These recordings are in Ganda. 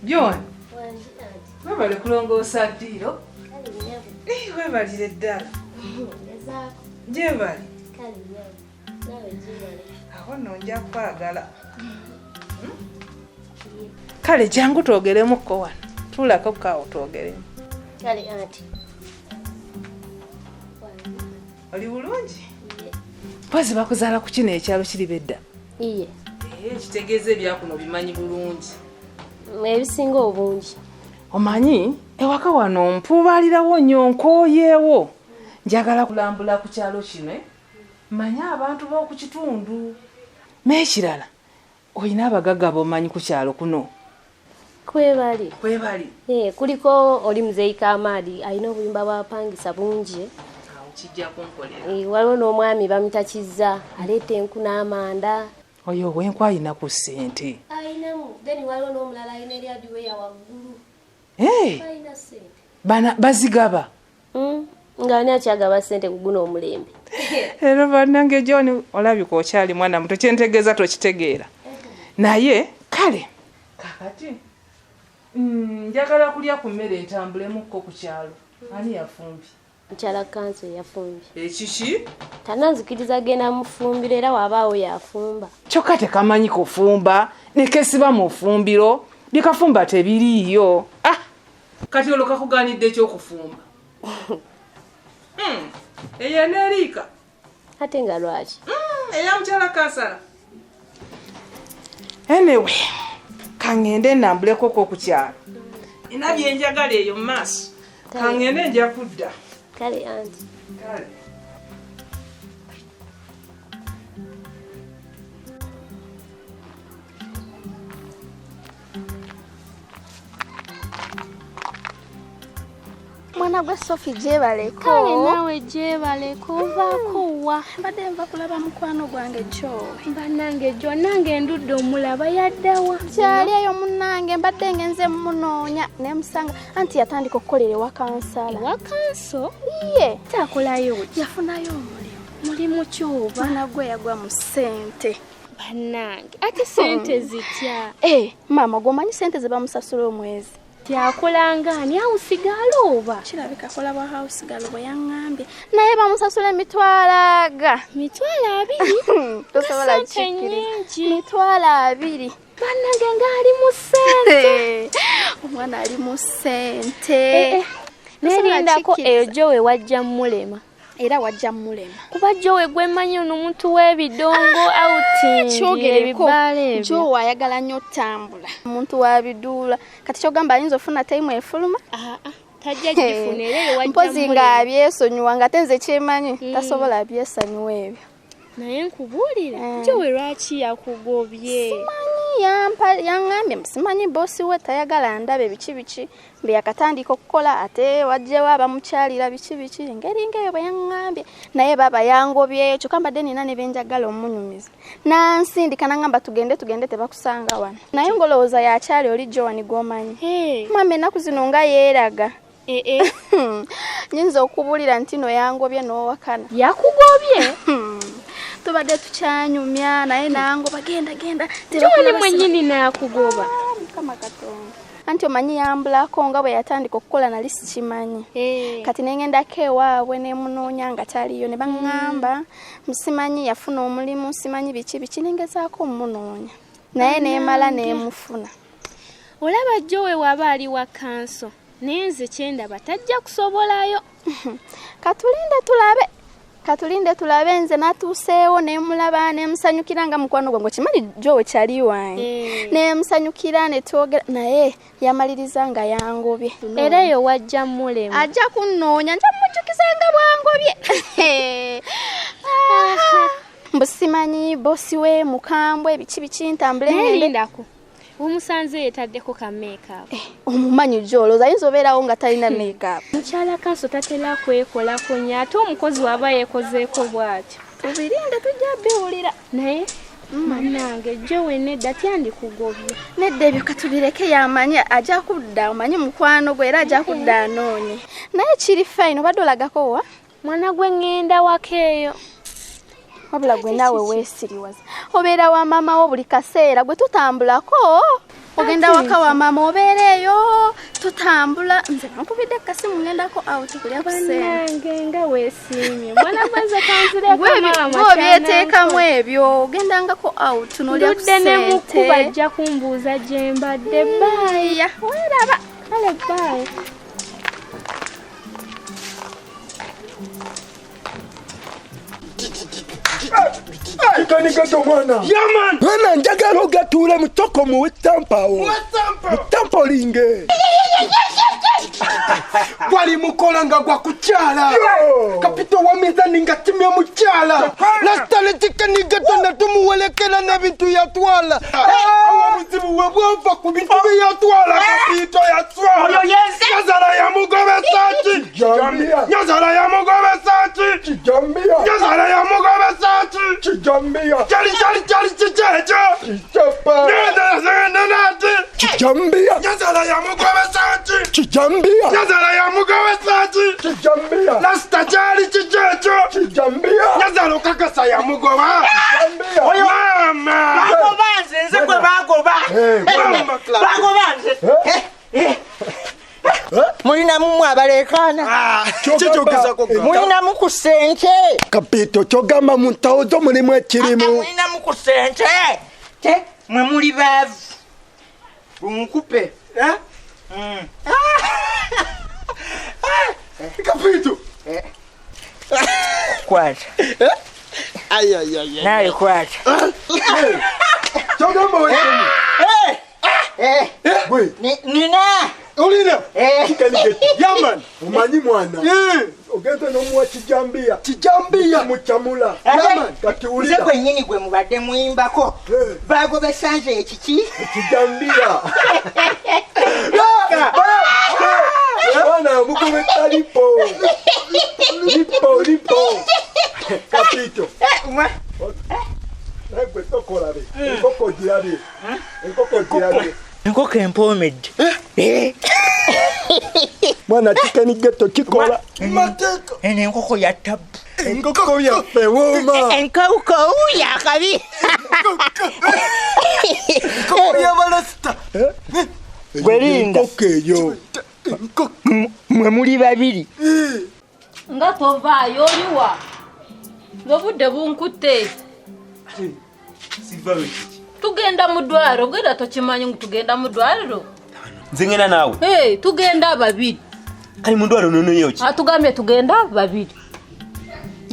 John. Webale kulongoosa ddiiro. Webalire ddala. Gyebali. Awo nno nja kwagala. Kale jangu twogeremukko wano. Tuulako kaawo twogeremu. Kale anti. Oli bulungi? Mpozzi bakuzaala ku kino ekyalo kiri bedda? Iye. Kitegeeza ebyakuno bimanyi bulungi. Ebisinga obungi. Omanyi ewaka wano mpuubaalirawo nnyo nkooyeewo. Njagala kulambula ku kyalo kino mmanyi abantu b'oku kitundu. N'ekirala olina abagagga b'omanyi ku kyalo kuno? Kwebali. Kuliko oli Muzeeyi Kamaadi alina obuyumba bw'apangisa bungi. Kijja kunkolera. Waliwo n'omwami bamutakizza aleeta enku n'amanda. Oyo ow'enku alina ku ssente. Alinamu. Then waliwo n'omulala alina eryadiweya waggulu. Alina ssente. Bana bazigaba. Nga ani akyagaba ssente ku guno omulembe. Era bannange John olabika okyali mwana muto kyentegeeza tokitegeera. Naye kale kakati njagala kulya ku mmere entambulemukko ku kyalo. Ani yafumbye? Mukyala kanso yafumbye. Ekiki? Tananzikiriza genda mufumbiro era wabaawo yafumba. Kyokka tekamanyi kufumba nekesiba mu ffumbiro likafumba tebiriiyo. Kati olwo kakugaanidde ekyokufumba. Eya Neriika. Ate nga lwaki? Eya mukyala Kansala. Anyway, kangende nambuleko ku kyalo. Ina byenjagala eyo mu maaso. Kangende nja kudda. Kale anti. Kale. Mwana gwe Sophie gyebaleko. Kale naawe gyebaleko ovaako wa? Mbadde nva kulaba mukwano gwange Joe. Bannange Joe nange ndudde omulaba yaddawa. Kyali eyo munnange mbadde ngenze munoonya ne musanga anti yatandika okukolera ewa Kansala. Ewa Kanso? Iye. Takolayo ki? Yafunayo omulimu. Mulimu ki oba? Mwana gwe yagwa mu ssente. Bannange ate ssente zitya? Maama gwomanyi ssente ze bamusasula omwezi. Tyakolanga ani awusigalo oba? Kirabika akola bwa house girl bwe yaŋŋambye. Naye bamusasula emitwalo abiri. Tosobola kikiriza. Mitwalo abiri. Bannange ng'ali mu ssente. Omwana ali mu ssente. Nerindako eyo Joe wajja mulema. Era wajja mulema. Kuba Joe gwe mmanyi ono muntu w'ebidongo ky'ogereko Joe ayagala nnyo ttambula. Omuntu wa biduula. Kati ky'ogamba ayinza ofuna time efuluma? Tajja gifuna era eyo wajja mpozi nga abyesonyiwa nga tenze kyemanyi tasobola abyesonyiwa ebyo. Naye nkubuulira Joe lwaki yakugobye? Yaŋŋambye simanyi boosi we tayagala ndabe biki mbe yakatandika okukola ate wajjewo abamukyalira biki engeri ng'eyo bwe yaŋŋambye naye baba yangobyeyo kyokka mbadde nina ne benjagala omunyumiza nansindika naŋŋamba tugende tebakusanga wano naye ngolowooza yakyali oli Joan gw'omanyi mama ennaku zino nga yeeraga nyinza okubuulira nti no yangobye n'owakana. Yakugobye? Tubadde tukyanyumya naye nangoba genda Joe mwennyini n'akugoba. Mukama Katonda. Anti omanyi yambulako nga bwe yatandika okukola nali sikimanyi. Kati nengendako ewaabwe ne munoonya nga taliyo ne baŋŋamba musimanyi yafuna omulimu simanyi biki nengezaako omunoonya naye neemala neemufuna. Olaba Joe waba ali wa Kanso naye nze kyendaba tajja kusobolayo. Katulinde tulabe nze natuuseewo ne mulaba ne musanyukira nga mukwano gwange kimanyi Joe kyali wange ne musanyukira ne twogera naye yamaliriza nga yangobye. Era eyo wajja mulema. Ajja kunnoonya nja mujjukiza nga bwangobye. Mbusimanyi bosi we mukambwe biki ntambule ngendako. Omusanze yetaddeko ka make-up. Omumanyi Joe ayinza obeerawo nga talina make-up. Mukyala Kanso tatera kwekolako nnyo ate omukozi waba yeekozeeko bw'atyo. Tubirinde tujja biwulira. Naye mannange Joe nedda tyandikugobye. Nedda ebyo katubireke yamanyi ajja kudda omanyi mukwano gwe era ajja kudda anoonye. Naye kiri fine obadde olagako wa? Mwana gwe ŋŋenda waka eyo. Wabula gwe naawe weesiriwaza. Obeera wa maama wo buli kaseera gwe tutambulako. ogenda waka wa mama obeereyo tutambula nze bankubidde kasimu ngendako out kulya kusenge nga weesiimye mwana mwaza kanzireko mama obyeteekamu ebyo ogendangako out nolya kusente ludde ne mukuba ajja kumbuuza gye mbadde baya weraba kale baya Kani gato mwana. Yaman. Mwana njagala ogatule mutoko mu wetampawo. Mutampolinge. Wali mukola nga gwa kuchala. Kapito wa mizani nga timye muchala. Lastale tikani gato na tumuwelekela na bintu ya twala. Awa muzimu webwava ku bintu ya twala. Kapito ya twala. Nyazala ya mugobe sachi. Chijambia. Nyazala ya mugobe sachi. Chijambia. Nyazala ya mugobe sachi. Chijambia. Chali chichecho. Chichapa. Chijambia. Nyazala ya mugobe sachi. Chijambia. Nyazala ya mugobe sachi. Chijambia. Lasta chali chichecho. Chijambia. Nyazala kakasa ya mugoba. Chijambia. Mama. Bagobanze nze gwe bagoba. Bagobanze. Mulina mumwe abalekana. Chichogeza koga. Mulina mu ku ssente. Kapito chogamba mu ntawo zo mulimu ekirimu. Mulina mu ku ssente. Te mwe muli baavu. Lunkupe. Kapito. Kwata. Ay. Naye kwata. Chogamba wewe. Wait. Nina. Ulina. Kani geto. Yaman. Umanyi mwana. Ogenda nomuwa Chijambia. Chijambia. Muchamula. Yaman. Kati Nze ulira. kwennyini gwe mubadde muyimbako. Bagoba sanje ekiki. Chijambia. Mwana mugobe talipo. Lipo. Kapito. Negwe tokolabe. Enkoko girabe. Enkoko empoomedde. Mwana chikani geto chikola. Mateka. Eno enkoko ya ttabu. Enkoko yaffe wooma. Enkawukawu yakabi. Enkoko y'abalasta. Gwerinda. Enkoko eyo. Mwe muli babiri. nga tovaayo oliwa ng'obudde bunkutte tugenda mu ddwaliro genda tokimanyi ngu tugenda mu ddwaliro nze ngenda naawe tugenda babiri kali mu ddwaliro nonoyo ki atugambye tugenda babiri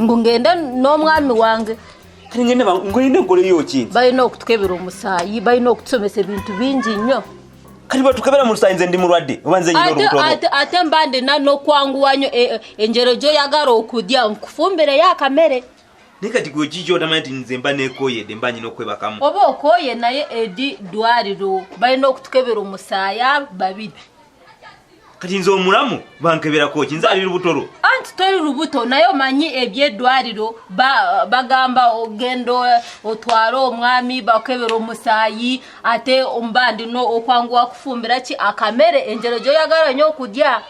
ngu ngende n'omwami wange kali ngende nkoleyo ki balina okutukebera omusaayi balina okutusomesa ebintu bingi nnyo kali batukebera mu lusaayi nze ndi mulwadde oba nze nyina olubuto ate mba ndina n'okwanguwanyo enjero gy'oyagala okudya nkufumbireyo akamere naye kati gwe kiki otamanyi nti nze mba neekooyedde mba nyina okwebakamu oba okooye naye edi ddwaliro balina okutukebera omusaayi babiri kati nze omulamu bankeberako ki nze ali lubutolo anti toli lubuto naye omanyi ebyeddwaliro bagamba ogenda otwale omwami bakebera omusaayi ate mba ndina okwanguwa kufumbira ki akamere enjero gy'oyagala nnyo okudya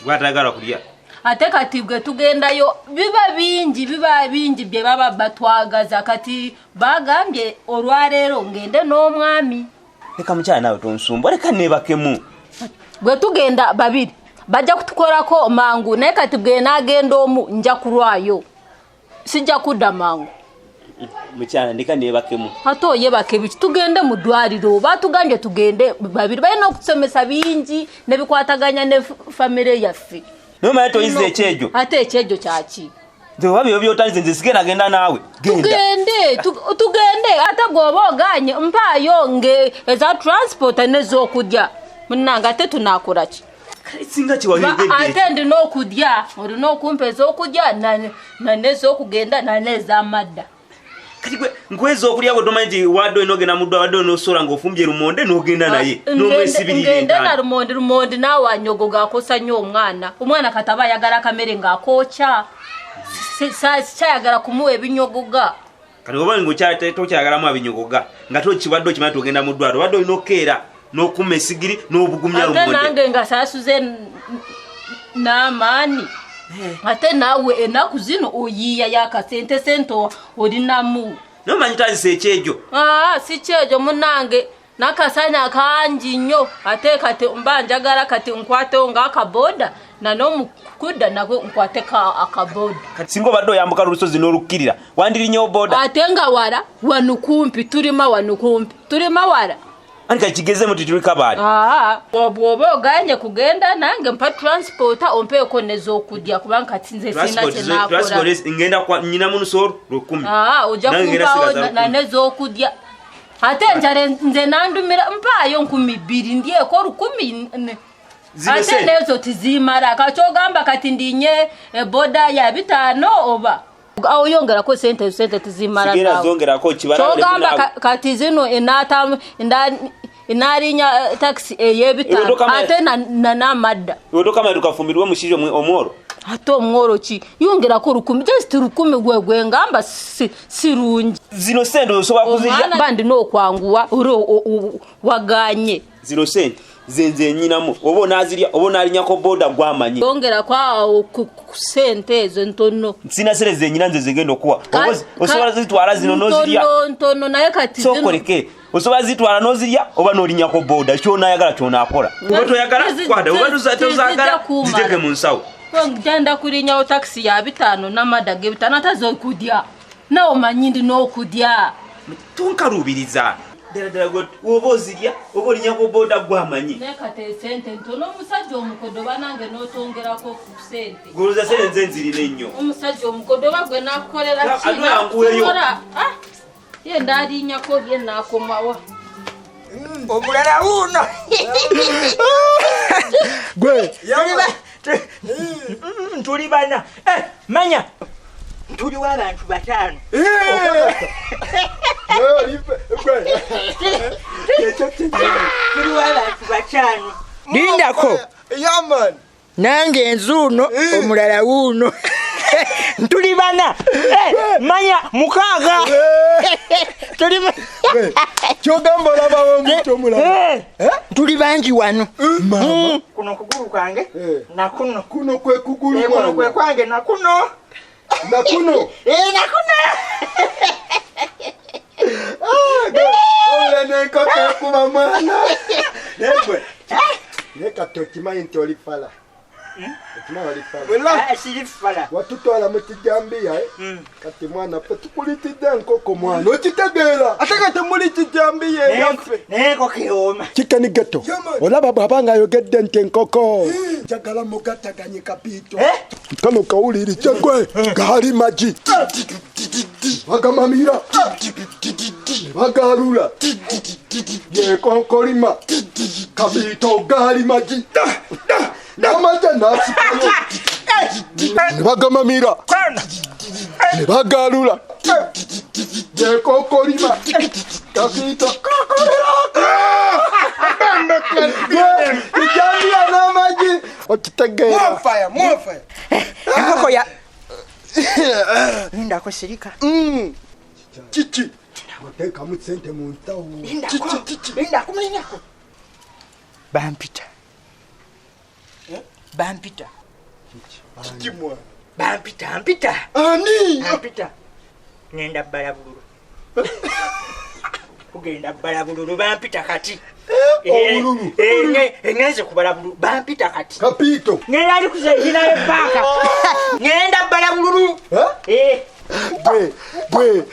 gwatayagala kulya ate kati gwe tugendayo biba bingi bye baba batwagaza kati bagambye olwaleero ngende n'omwami leka mukyala naawe tonsumba leka neebakemu bwe tugenda babiri bajja kutukolako mangu naye kati bwe naagenda omu nja kulwayo sijja kudda mangu mukyala ndeka neebakemu ate oyebake biki tugende mu ddwaliro batugambye tugende babiri balina okutusomesa bingi nebikwataganya ne famire yaffe naye omanyi toyiza ekyejo ate ekyejo kyaki nze oba byo byotalize nze sigenda genda naawe tugende ate gwoba oganye mpaayo nge eza transport nez'okudya munange ate tunakolaki singa kiwayogedde ate ndina okudya olina okumpa ez'okudya nez'okugenda nanez'amadda kati gwe nkweza okulya bwe tomanyi nti wadde onogenda mu ddwa wadde onosola ng'ofumbye lumonde n'ogenda naye n'omwesibirira ngende na lumonde naawe anyogoga akosa nnyo omwana kati aba ayagala akamere ng'akookya sikyayagala kumuwa ebinyogoga kati oba tokyayagalamu abinyogoga nga tokiwadde okimanyi ti ogenda mu ddwaliro wadde olina okeera n'okuma esigiri n'obugumya lumonde ate nange nga saasuze n'amaani ate naawe ennaku zino oyiiya yakasente olinamu naye omanyi tazisa ekyejo si kyejo munange nakasana kangi nnyo ate kati mba njagala kati nkwatewo ng'akaboda nan'omukudda nagwe nkwate akaboda. Kati singa obadde oyambuka olusozi n'olukkirira wandirinnyewo boda ate nga wala wano kumpi tulima wala ani kati kigezemu tituli kabaali. Bw'oba oganye kugenda nange mpa transporta ompeeko nez'okudya kubanga kati nze sina kyenaakola. ngenda kwa nnyina mu lusoro lwekumi. Ojja kumpaawo nez'okudya ate njala nze nandumira mpaayo 2,000 ndyeko 10,000 ate nezo tizimala kakyogamba kati ndinye boda ya 5 oba oyongerako sente tizimala nawe zongerako kibala kyogamba kati zino inarinya taxi eye5 ate n'amadda odokama tukafumbirwe mushijo omworo ate omworo ki yongerako 10 just 10 gwe ngamba sirungi zino sente osobola kuzirya bandi n'okwanguwa waganye zino sente zenze nyinamu oba onazirya oba onalinyako boda gwamanyi yongera kwa ku sente ezo ntono sina sere zenyina nze zigenda okuwa osobola zitwala zino nozirya ntono naye kati zino sokoleke osobola zitwala nozirya oba nolinyako boda kyonayagala kyonakola oba toyagala kwada oba tozagala ziteke mu nsawo ngenda kulinyawo taxi ya 5 n'amada ge 5 atazokudya nawo manyindi n'okudya tonkalubiriza ddala oba ozirya oba olinyako boda gwamanyi nekate sente ntono omusajja omukodo banange n'otongerako ku sente guluza sente nze nzirina ennyo omusajja omukodo bagwe nakukolera yanguweyo ye ndalinyako bye nakomawa omulala wuno gwe tuli bana manya tuli w'abantu 5 tuli w'abantu 5 lindako yaman nange enzuuno omulala wuuno tuli bana manya 6 kyogamba olabawo omuntu omulala tuli bangi wano kuno kugulu kwange nakuno kuno kwe kugulu kuno kwe kwange nakuno nakuno nakuno ole nenkoko ekuba mwana negwe nekatokimanyi nti oli fala sirifala watutwala mu kijambiya kati mwana fe tukulitidde enkoko mwana okitegeera ate kati muli kijambiya eyaffe nenkoko ewooma kikani geto olaba bw'abanga ayogedde nti enkoko njagala mugattaganye kapiito kano kawulirize gwe gaali magi bagamamira bagalula yekonkolima kapiito gaali magi namaja nasikayo nebagamamira nebagalula yekokolima kapiito ijambiya n'amagi okitegeera enkoko ya lindako sirika kiki oteekamu sente mu nsawo lindako mulinyako bampita kikimwa bampita ani bampita ngenda bbala bululu kugenda bbala bululu bampita kati obululu engenze kubala bululu bampita kati kapiito ngenda ali kuzeyinayo paaka ngenda bbala bululu bwe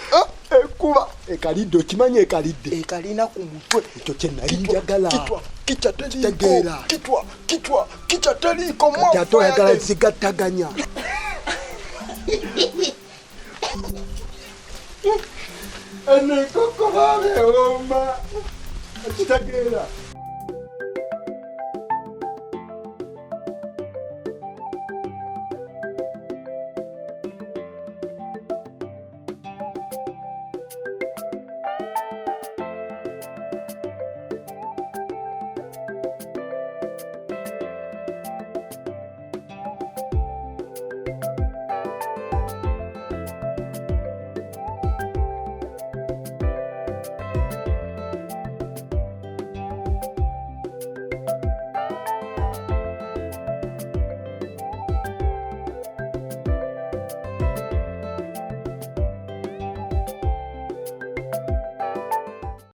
ekuba ekalidde okimanyi ekalidde ekalina ku mutwe ekyo kye nali njagala kitegeera kitwa teriiko kati ate oyagala zigattaganya eno enkoko baabeewoma okitegeera